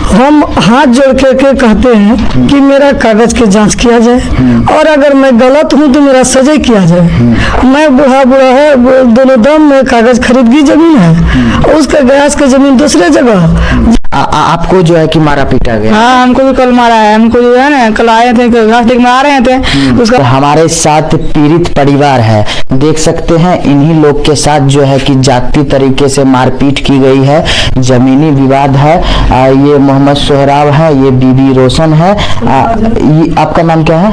हम हाथ जोड़ के कहते हैं कि मेरा कागज के जांच किया जाए, और अगर मैं गलत हूँ तो मेरा सजा किया जाए। मैं बूढ़ा है, दोनों दम में कागज खरीद की जमीन है, और उसका गैस की जमीन दूसरे जगह। आपको जो है कि मारा पीटा गया? हाँ, हमको भी कल मारा है। हमको जो है ना, कल आए थे घास लेके आ रहे थे उसका। हमारे साथ पीड़ित परिवार है, देख सकते हैं इन्हीं लोग के साथ जो है कि जाति तरीके से मारपीट की गई है, जमीनी विवाद है। ये मोहम्मद सोहराब है, ये बीबी रोशन है। ये आपका नाम क्या है?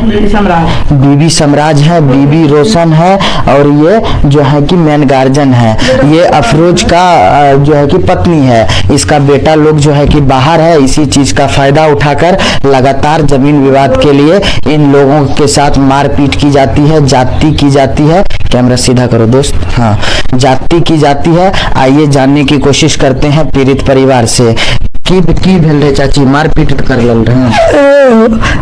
बीबी समराज है, बीबी रोशन है, और ये जो है कि मेन गार्जियन है। ये अफरोज का जो है कि पत्नी है। इसका बेटा लोग जो है कि बाहर है। इसी चीज का फायदा उठाकर लगातार जमीन विवाद के लिए इन लोगों के साथ मारपीट की जाती है, जाति की जाती है। कैमरा सीधा करो दोस्त। हाँ, जाति की जाती है। आइए जानने की कोशिश करते हैं पीड़ित परिवार से की भेल रहे चाची, मारपीट कर लल रहे हैं?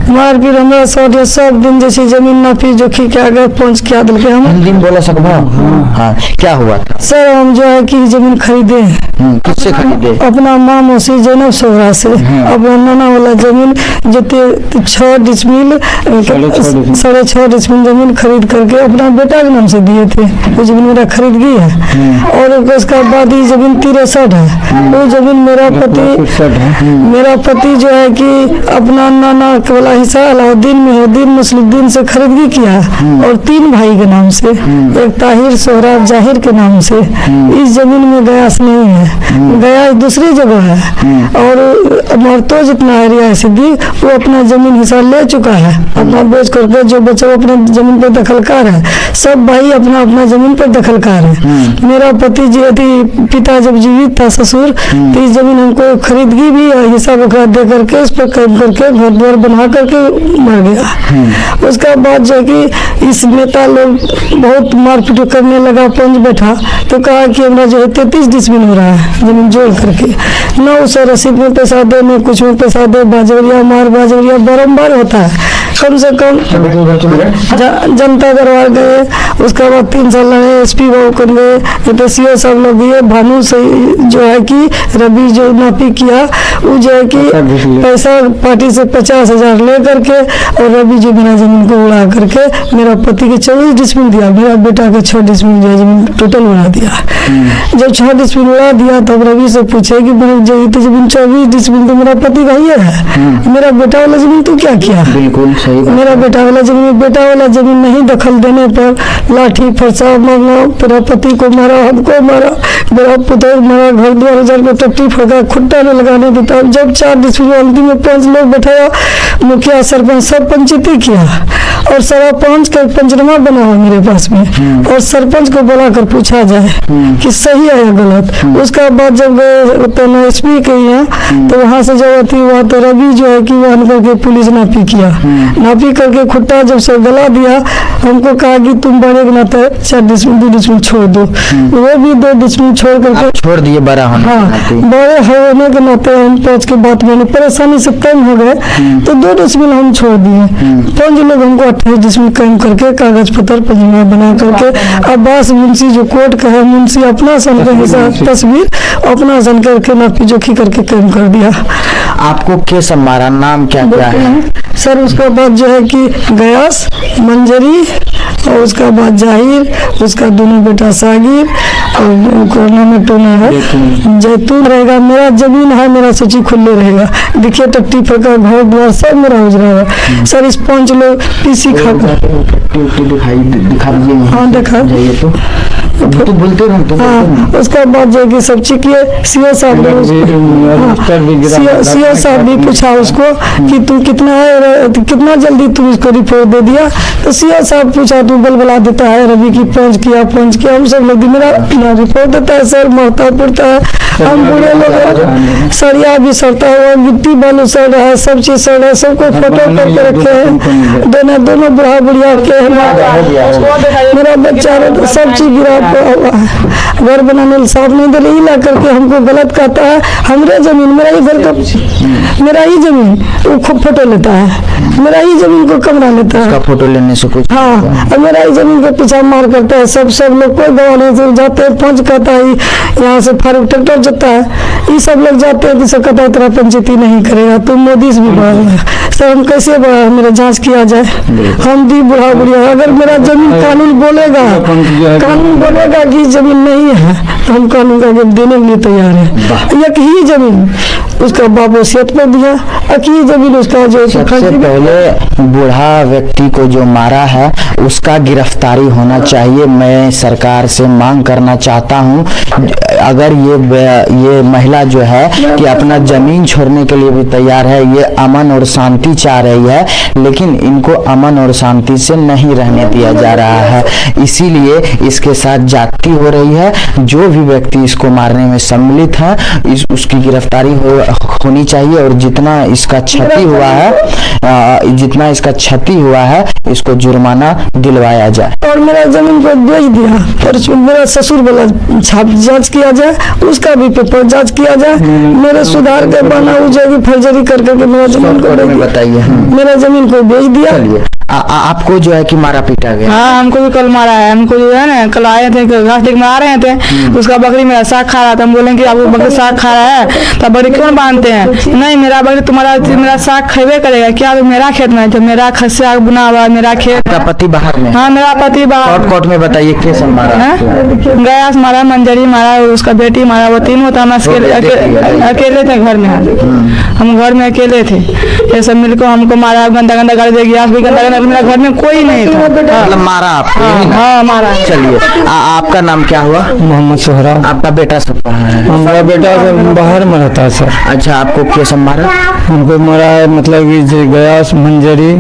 मारपीट हमारा सब दिन जैसे जमीन नापी जोखी के आगे पहुँच के दिल के हम हिंदी में बोला सकते हैं? हाँ, क्या हुआ था सर? हम जो है कि जमीन खरीदे। किससे खरीदे? अपना माँ मौसी जैनब सोहरा से। अपना नाना वाला जमीन जो 6 डिसमिल 6.5 डिसमिल जमीन खरीद करके अपना बेटा के नाम से दिए थे। वो जमीन मेरा खरीद गई है, और उसका बाद ही जमीन 63 है। वो जमीन मेरा पति जो है कि अपना नाना वाला हिस्सा अलाउद्दीन मेहदीन मुस्लिद्दीन से खरीदगी किया, और 3 भाई के नाम से, एक ताहिर सोहराब जाहिर के नाम से। इस जमीन में गयास नहीं है, गयास दूसरी जगह है। और मरतो जितना एरिया है सिद्धी, वो अपना जमीन हिस्सा ले चुका है, अपना बेच करके। जो बच्चा अपने जमीन पर दखलकार है, सब भाई अपना अपना जमीन पर दखलकार है। मेरा पति जी पिता जब जीवित था ससुर, तो इस जमीन हमको खरीदगी भी हिसाब वगैरह दे करके इस पर कैद करके घर द्वार बना करके मर गया। उसका बाद जो कि इस नेता लोग बहुत मारपीट करने लगा। पंच बैठा तो कहा कि हमारा जो है 33 डिसमिल हो रहा है जमीन जोड़ करके, न उसे रसीद में पैसा दे, न कुछ में पैसा दे। बाजवरिया बारम्बार होता है। कम से कम जनता दरबार गए, उसके बाद 3 साल लगे, SP बाबू कर गए, तो CO साहब लोग गए। भानु से जो है कि रवि जो नापी किया, वो जो है कि पैसा पार्टी से 50,000 ले करके, और रवि जो मेरा जमीन को उड़ा करके मेरा पति के 24 डिसमिल दिया, मेरा बेटा के 6 डिसमिल जो जमीन टोटल उड़ा दिया। जब 6 डिसमिल उड़ा दिया, तब रवि से पूछे कि जो जमीन 24 डिसमिल तो मेरा पति का ही है, मेरा बेटा वाला जमीन तू क्या किया? बिल्कुल सही। मेरा बेटा वाला जमीन नहीं दखल देने पर लाठी फरसा मारना, मेरा पति को मारा, हमको मारा, मेरा पुत्र मारा, घर द्वार हजार को टट्टी फका, खुट्टा में लगाने देता। जब 4 डिसमिल अंतिम में 5 लोग बैठाया, मुखिया सरपंच सब पंचायती किया, और सारा पंच का पंचनामा बना हुआ मेरे पास में, और सरपंच को बुलाकर पूछा जाए कि सही है या गलत। उसका बाद जब गए तो SP के यहाँ, तो वहाँ से जब आती हुआ तो रवि जो है कि वहाँ करके पुलिस नापी किया, नापी करके खुट्टा जब से गला दिया, हमको कहा कि तुम बड़े के नाते 4 डिसमिल 2 डिसमिल छोड़ दो। वो भी 2 डिसमिल छोड़ करके छोड़ दिए बड़ा होने। हाँ, बड़े होने के नाते हम 5 के बात में परेशानी से कम हो गए, तो 2 डिसमिल हम छोड़ दिए। 5 लोग हमको 28 डिसमिल कम करके कागज पत्र पंजीमा बना करके, अब्बास मुंशी जो कोर्ट का है, मुंशी अपना सन का हिसाब तस्वीर अपना सन करके नापी जोखी करके कम कर दिया। आपको केस मारा, नाम क्या है सर? उसका बाद जो है कि गयास मंजरी, और उसका बाद जाहिर, उसका दोनों बेटा सागिर, और कोरोना में टोना है जैतून रहेगा। मेरा जमीन है, मेरा सूची खुले रहेगा। देखिए टट्टी फका घर द्वार सब मेरा उजरा है। सर इस 5 लोग PC खा दिखा दीजिए। हाँ देखा तो बोलते रहो। हाँ, उसका बाद जो कि सब चीज किए। CO साहब भी पूछा उसको कि तू कितना जल्दी तू इसको रिपोर्ट दे दिया, तो CO साहब पूछा तू बलबला देता है रवि की पंच किया। हम सब लोग मेरा रिपोर्ट देता है सर, मरता पुरता है, हम बूढ़े लोग, सरिया भी सड़ता है, गिट्टी बालू सड़ रहा है, सब चीज सड़ रहा है, सबको फोटो करके रखे हैं। दोनों बुढ़ा बुढ़िया के मेरा बच्चा सब चीज गिरा हुआ है। घर बनाने साफ नहीं दे रही, ला करके हमको गलत कहता है। हमरे जमीन मेरा ही घर का मेरा ही जमीन वो खूब फोटो लेता है। मेरा ही जमीन को कमरा लेता है। उसका फोटो लेने से कुछ हाँ, और मेरा ही जमीन पे पीछा मार करता है। सब लोग कोई गवाह नहीं से जाते हैं, पंच कहता है यहाँ से फारूक ट्रैक्टर जाता है, ये सब लोग जाते हैं तो सब कहता है तेरा पंचायती नहीं करेगा, तुम मोदी से भी बढ़ा सर, हम कैसे बढ़ा, मेरा जांच किया जाए। हम दी बुढ़ा बुढ़िया, अगर मेरा जमीन कानून बोलेगा कि जमीन नहीं है तो हम कानून का देने के लिए तैयार है। एक ही जमीन उसका बाप वसीयत पर दिया, एक ही जमीन उसका जो सबसे पहले बूढ़ा व्यक्ति को जो मारा है उसका गिरफ्तारी होना चाहिए। मैं सरकार से मांग करना चाहता हूं, अगर ये महिला जो है कि अपना जमीन छोड़ने के लिए भी तैयार है, ये अमन और शांति चाह रही है, लेकिन इनको अमन और शांति से नहीं रहने दिया जा रहा है, इसीलिए इसके साथ ज्यादती हो रही है। जो भी व्यक्ति इसको मारने में सम्मिलित है उसकी गिरफ्तारी होनी चाहिए, और जितना इसका क्षति हुआ है इसको जुर्माना दिलवाया जाए। और मेरा जमीन को बेच दिया, और मेरा ससुर वाला छाप जांच किया जाए, उसका भी पेपर जांच किया जाए, मेरे सुधार के बना उजागी फर्जरी करके मेरा जमीन को बताइए। मेरा जमीन को बेच दिया। आपको जो है कि मारा पीटा गया? हाँ, हमको भी कल मारा है। हमको जो है ना, कल आए थे घास देख में आ रहे थे, उसका बकरी मेरा साग खा रहा था। हम बोले कि आप बकरी साग खा रहा है तो बकरी क्यों बांधते हैं? नहीं, मेरा बकरी तुम्हारा मेरा साग खेबे करेगा क्या? मेरा खेत में तो मेरा साग बुना हुआ मेरा खेत। आपका पति बाहर में? हाँ, मेरा पति बाहर। कोर्ट में बताइए कैसे मारा? गयास मारा, मंजरी मारा, उसका बेटी मारा, वो तीनों था। हम अकेले थे घर में, हम घर में अकेले थे। ये सब मिलकर हमको मारा, गंदा गंदा गाली दे, गैस भी गंदा, मेरा घर में कोई नहीं था। मतलब मारा आपको? हाँ, मारा। चलिए, आपका नाम क्या हुआ? मोहम्मद सोहराब। आपका बेटा सब कहाँ है? हमारा बेटा बाहर में रहता है सर। अच्छा, आपको कैसे मारा? हमको मारा है, मतलब कि गयास, मंजरी,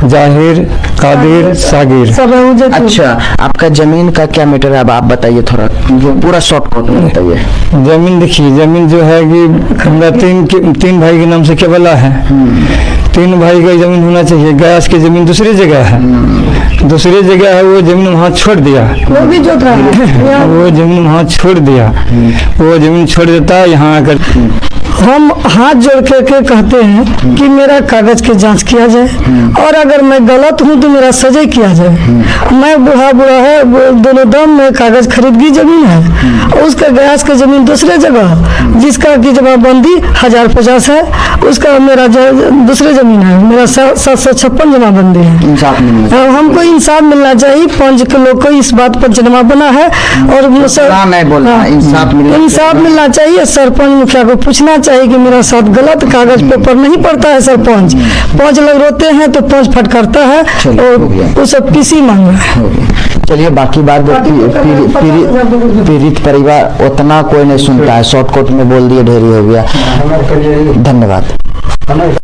जाहिर, कादिर, सागिर सब है। अच्छा, आपका जमीन का क्या मीटर है? अब आप बताइए थोड़ा, पूरा शॉर्टकट में बताइए। जमीन देखिए, जमीन जो है कि हमारा तीन भाई के नाम से केवला है। तीन भाई का जमीन होना चाहिए। गयास की जमीन दूसरी जगह है, दूसरी जगह है, वो जमीन वहाँ छोड़ दिया। वो भी जोत रहा है, वो जमीन वहाँ छोड़ दिया, वो जमीन छोड़ देता है। यहाँ आकर हम हाथ जोड़ के कहते हैं कि मेरा कागज की जांच किया जाए, और अगर मैं गलत हूँ तो मेरा सजा किया जाए। मैं बुढ़ा है, दोनों दम में कागज खरीदगी जमीन है, उसका गयास की जमीन दूसरे जगह जिसका की जमाबंदी 1050 है, उसका मेरा दूसरे जमीन है, मेरा 756 जमाबंदी है। हमको इंसाफ मिलना चाहिए। 5 किलो को इस बात पर जमा बना है, और इंसाफ मिलना चाहिए। सरपंच मुखिया को पूछना चाहिए कि मेरा साथ गलत कागज पेपर नहीं पड़ता है। सरपंच 5 लोग रोते हैं तो 5 फटकारता है, और वो सब किसी मांग रहा है। चलिए, बाकी बात पीड़ित परिवार उतना कोई नहीं सुनता है, शॉर्टकट में बोल दिए ढेरी हो गया। धन्यवाद।